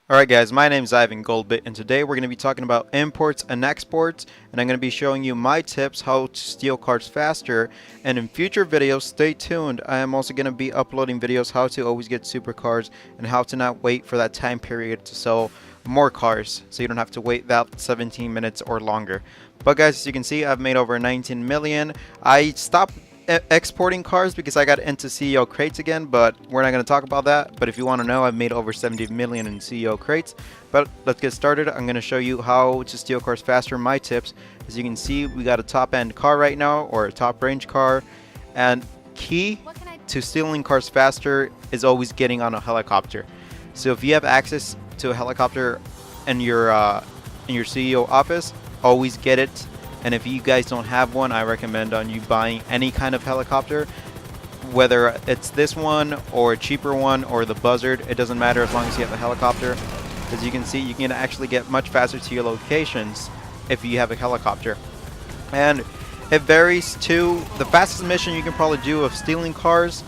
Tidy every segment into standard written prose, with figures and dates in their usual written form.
Alright guys, my name is Ivan Goldbit and today we're going to be talking about imports and exports, and I'm going to be showing you my tips how to steal cars faster. And in future videos, stay tuned, I am also going to be uploading videos how to always get supercars and how to not wait for that time period to sell more cars, so you don't have to wait that 17 minutes or longer. But guys, as you can see, I've made over 19 million. I stopped exporting cars because I got into CEO crates again, but we're not going to talk about that. But if you want to know, I've made over 70 million in CEO crates. But let's get started. I'm going to show you how to steal cars faster, my tips. As you can see, we got a top end car right now, or a top range car, and key to stealing cars faster is always getting on a helicopter. So if you have access to a helicopter in your CEO office, always get it. And if you guys don't have one, I recommend on you buying any kind of helicopter, whether it's this one or a cheaper one or the Buzzard. It doesn't matter as long as you have a helicopter. As you can see, you can actually get much faster to your locations if you have a helicopter. And it varies too. The fastest mission you can probably do of stealing cars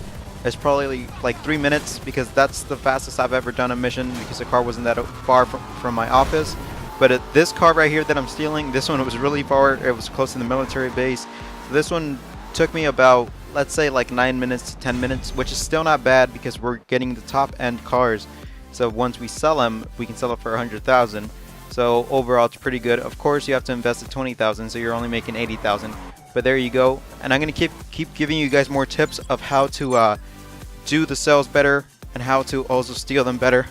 is probably like 3 minutes, because that's the fastest I've ever done a mission, because the car wasn't that far from my office. But this car right here that I'm stealing, this one was really far. It was close to the military base. So this one took me about, let's say, like 9 minutes to 10 minutes, which is still not bad because we're getting the top end cars. So once we sell them, we can sell it for 100,000. So overall, it's pretty good. Of course, you have to invest at 20,000, so you're only making 80,000. But there you go. And I'm gonna keep giving you guys more tips of how to do the sales better and how to also steal them better.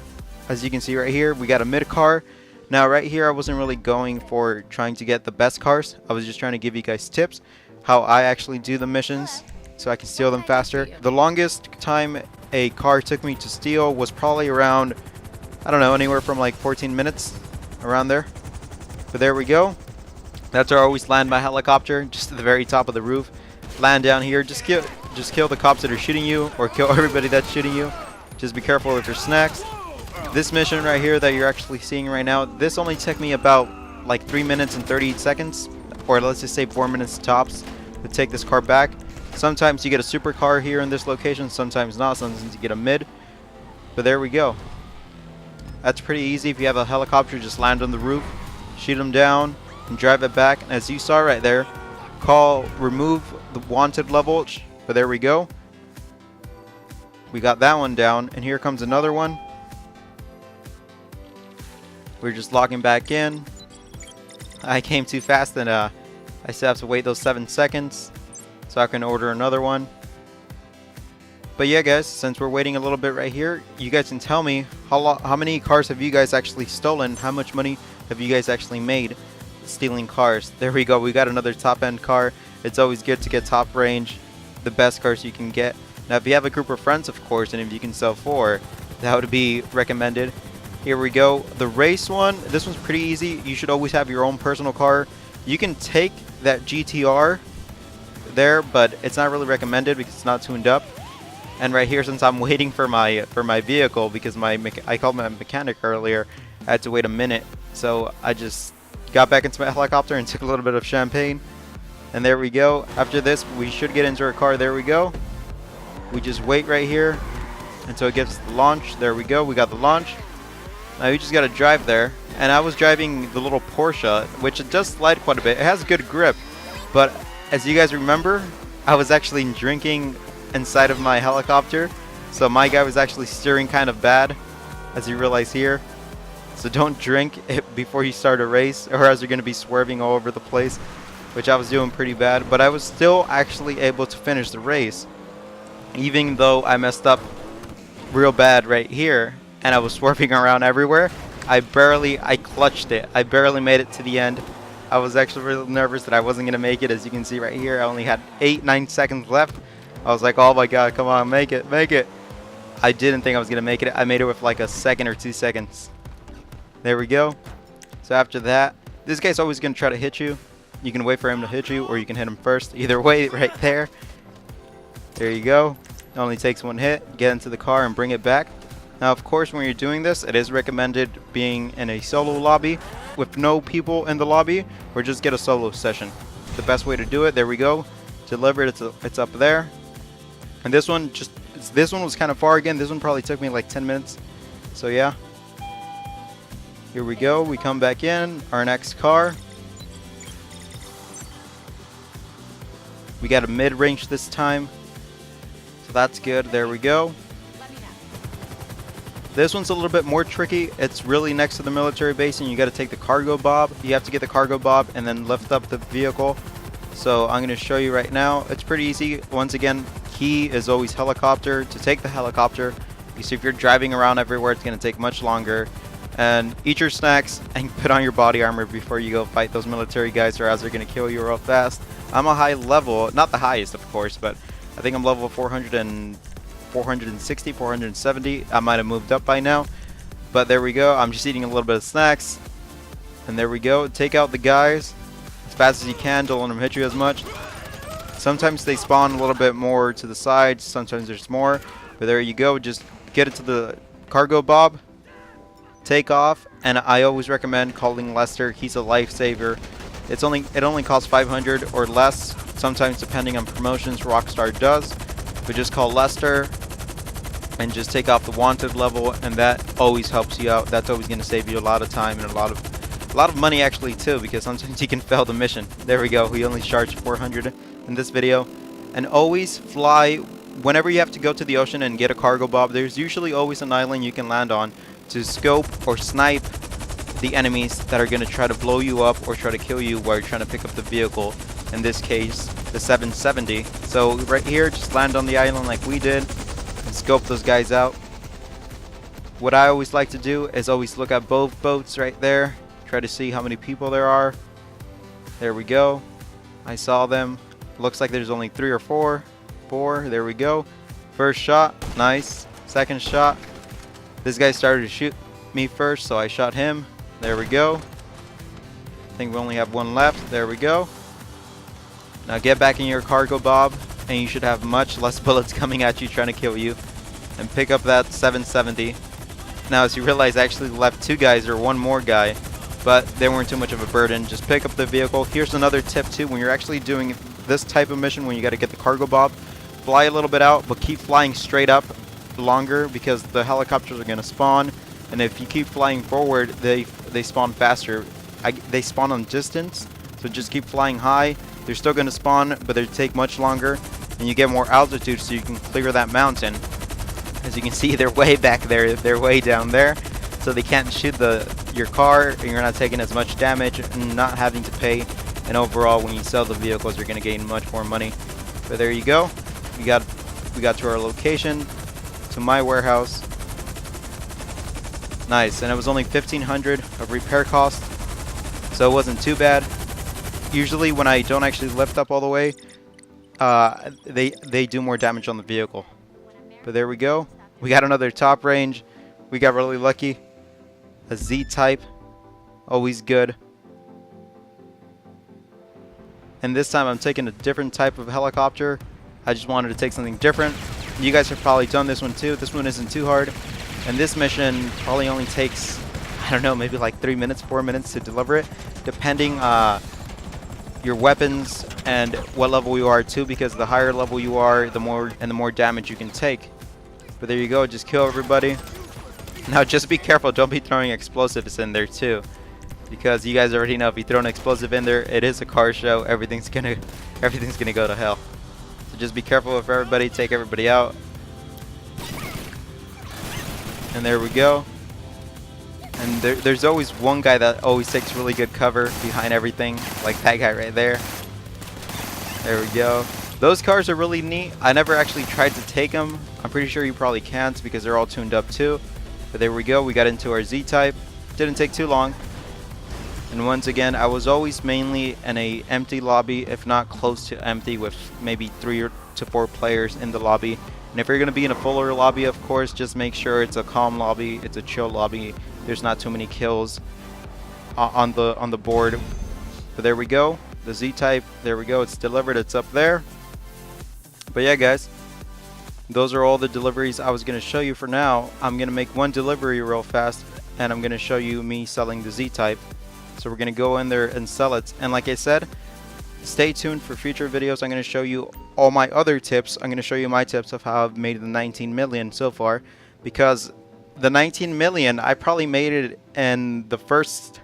As you can see right here, we got a mid car. Now right here, I wasn't really going for trying to get the best cars. I was just trying to give you guys tips how I actually do the missions so I can steal them faster. The longest time a car took me to steal was probably around, I don't know, anywhere from like 14 minutes, around there. But there we go. That's where I always land my helicopter, just at the very top of the roof. Land down here, just kill the cops that are shooting you, or kill everybody that's shooting you. Just be careful with your snacks. This mission right here that you're actually seeing right now, this only took me about like 3 minutes and 38 seconds, or let's just say 4 minutes tops, to take this car back. Sometimes you get a supercar here in this location, sometimes not, sometimes you get a mid. But there we go. That's pretty easy. If you have a helicopter, just land on the roof, shoot them down, and drive it back. And as you saw right there, remove the wanted level. But there we go. We got that one down, and here comes another one. We're just logging back in. I came too fast, and I still have to wait those 7 seconds so I can order another one. But yeah guys, since we're waiting a little bit right here, you guys can tell me how many cars have you guys actually stolen? How much money have you guys actually made stealing cars? There we go, we got another top end car. It's always good to get top range, the best cars you can get. Now if you have a group of friends, of course, and if you can sell 4, that would be recommended. Here we go. The race one, this one's pretty easy. You should always have your own personal car. You can take that GTR there, but it's not really recommended because it's not tuned up. And right here, since I'm waiting for my vehicle, because I called my mechanic earlier, I had to wait a minute. So I just got back into my helicopter and took a little bit of champagne. And there we go. After this, we should get into our car. There we go. We just wait right here until it gets the launch. There we go. We got the launch. Now you just gotta drive there, and I was driving the little Porsche, which it does slide quite a bit. It has good grip, but as you guys remember, I was actually drinking inside of my helicopter, so my guy was actually steering kind of bad, as you realize here. So don't drink it before you start a race, or else you're gonna be swerving all over the place, which I was doing pretty bad. But I was still actually able to finish the race, even though I messed up real bad right here. And I was swerving around everywhere. I clutched it. I barely made it to the end. I was actually really nervous that I wasn't going to make it. As you can see right here, I only had 8-9 seconds left. I was like, oh my god, come on, make it, make it. I didn't think I was going to make it. I made it with like a second or 2 seconds. There we go. So after that, this guy's always going to try to hit you. You can wait for him to hit you, or you can hit him first. Either way, right there. There you go. It only takes 1 hit. Get into the car and bring it back. Now, of course, when you're doing this, it is recommended being in a solo lobby with no people in the lobby, or just get a solo session. The best way to do it. There we go. Deliver it. It's up there. And this one was kind of far again. This one probably took me like 10 minutes. So yeah. Here we go. We come back in our next car. We got a mid-range this time, so that's good. There we go. This one's a little bit more tricky. It's really next to the military base, and you got to take the Cargobob. You have to get the Cargobob and then lift up the vehicle. So I'm going to show you right now. It's pretty easy. Once again, key is always helicopter. To take the helicopter, you see if you're driving around everywhere, it's going to take much longer. And eat your snacks and put on your body armor before you go fight those military guys, or else they're going to kill you real fast. I'm a high level, not the highest of course, but I think I'm level 460, 470. I might have moved up by now. But there we go. I'm just eating a little bit of snacks. And there we go. Take out the guys as fast as you can. Don't let them hit you as much. Sometimes they spawn a little bit more to the sides. Sometimes there's more. But there you go. Just get into the Cargobob. Take off. And I always recommend calling Lester. He's a lifesaver. It only costs 500 or less. Sometimes depending on promotions, Rockstar does. But just call Lester and just take off the wanted level, and that always helps you out. That's always going to save you a lot of time and a lot of money actually too, because sometimes you can fail the mission. There we go. We only charged 400 in this video. And always fly whenever you have to go to the ocean and get a Cargobob. There's usually always an island you can land on to scope or snipe the enemies that are going to try to blow you up or try to kill you while you're trying to pick up the vehicle. In this case, the 770. So right here, just land on the island like we did and scope those guys out. What I always like to do is always look at both boats right there, try to see how many people there are. There we go. I saw them. Looks like there's only 3 or 4. There we go. First shot, nice. Second shot. This guy started to shoot me first, so I shot him. There we go. I think we only have one left. There we go. Now get back in your Cargobob, and you should have much less bullets coming at you trying to kill you. And pick up that 770. Now as you realize, I actually left 2 guys or 1 more guy, but they weren't too much of a burden. Just pick up the vehicle. Here's another tip too. When you're actually doing this type of mission, when you got to get the Cargobob, fly a little bit out, but keep flying straight up longer, because the helicopters are going to spawn. And if you keep flying forward, they spawn faster. They spawn on distance, so just keep flying high. They're still going to spawn, but they take much longer, and you get more altitude, so you can clear that mountain. As you can see, they're way back there. They're way down there, so they can't shoot your car, and you're not taking as much damage and not having to pay. And overall, when you sell the vehicles, you're going to gain much more money. But there you go. We got to our location, to my warehouse. Nice, and it was only 1,500 of repair cost, so it wasn't too bad. Usually when I don't actually lift up all the way, they do more damage on the vehicle. But there we go. We got another top range. We got really lucky. A Z-type, always good. And this time I'm taking a different type of helicopter. I just wanted to take something different. You guys have probably done this one too. This one isn't too hard. And this mission probably only takes, I don't know, maybe like 3 minutes, 4 minutes to deliver it, depending your weapons and what level you are too, because the higher level you are, the more damage you can take. But there you go, just kill everybody. Now just be careful, don't be throwing explosives in there too, because you guys already know if you throw an explosive in there, it is a car show. Everything's gonna go to hell. So just be careful with everybody, take everybody out. And there we go. And there's always one guy that always takes really good cover behind everything, like that guy right there. There we go. Those cars are really neat. I never actually tried to take them. I'm pretty sure you probably can't, because they're all tuned up too. But there we go. We got into our Z-type. Didn't take too long. And once again, I was always mainly in a empty lobby, if not close to empty, with maybe 3 to 4 players in the lobby. And if you're going to be in a fuller lobby, of course, just make sure it's a calm lobby, it's a chill lobby. There's not too many kills on the board. But there we go. The Z-type, there we go. It's delivered. It's up there. But yeah, guys, those are all the deliveries I was going to show you for now. I'm going to make one delivery real fast, and I'm going to show you me selling the Z-type. So we're going to go in there and sell it. And like I said, stay tuned for future videos. I'm going to show you all my other tips. I'm going to show you my tips of how I've made the 19 million so far, because the 19 million, I probably made it in the first,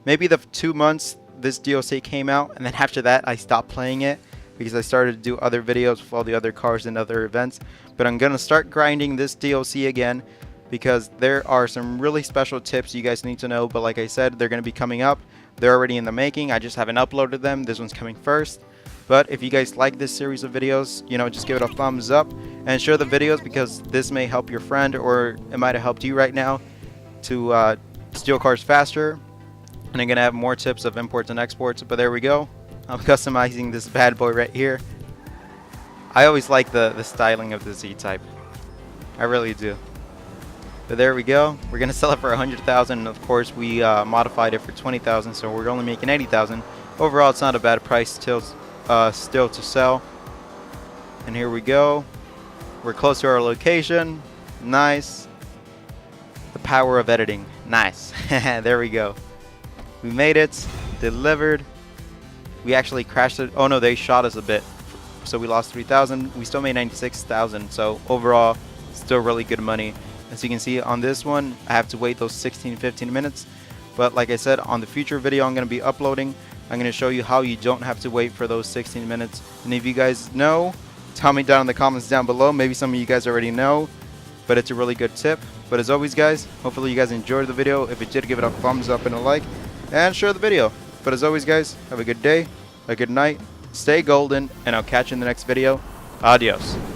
maybe the 2 months this DLC came out, and then after that I stopped playing it because I started to do other videos with all the other cars and other events. But I'm gonna start grinding this DLC again because there are some really special tips you guys need to know. But like I said, they're gonna be coming up. They're already in the making. I just haven't uploaded them. This one's coming first. But if you guys like this series of videos, you know, just give it a thumbs up and share the videos, because this may help your friend, or it might have helped you right now to steal cars faster. And I'm gonna have more tips of imports and exports. But there we go. I'm customizing this bad boy right here. I always like the styling of the Z-Type. I really do. But there we go. We're gonna sell it for 100,000, and of course we modified it for 20,000, so we're only making 80,000. Overall, it's not a bad price still to sell. And here we go. We're close to our location. Nice. The power of editing. Nice. There we go. We made it. Delivered. We actually crashed it. Oh no, they shot us a bit, so we lost 3,000. We still made 96,000. So overall, still really good money. As you can see on this one, I have to wait those 16-15 minutes. But like I said, on the future video I'm going to be uploading, I'm going to show you how you don't have to wait for those 16 minutes. And if you guys know, tell me down in the comments down below. Maybe some of you guys already know, but it's a really good tip. But as always, guys, hopefully you guys enjoyed the video. If you did, give it a thumbs up and a like, and share the video. But as always, guys, have a good day, a good night, stay golden, and I'll catch you in the next video. Adios.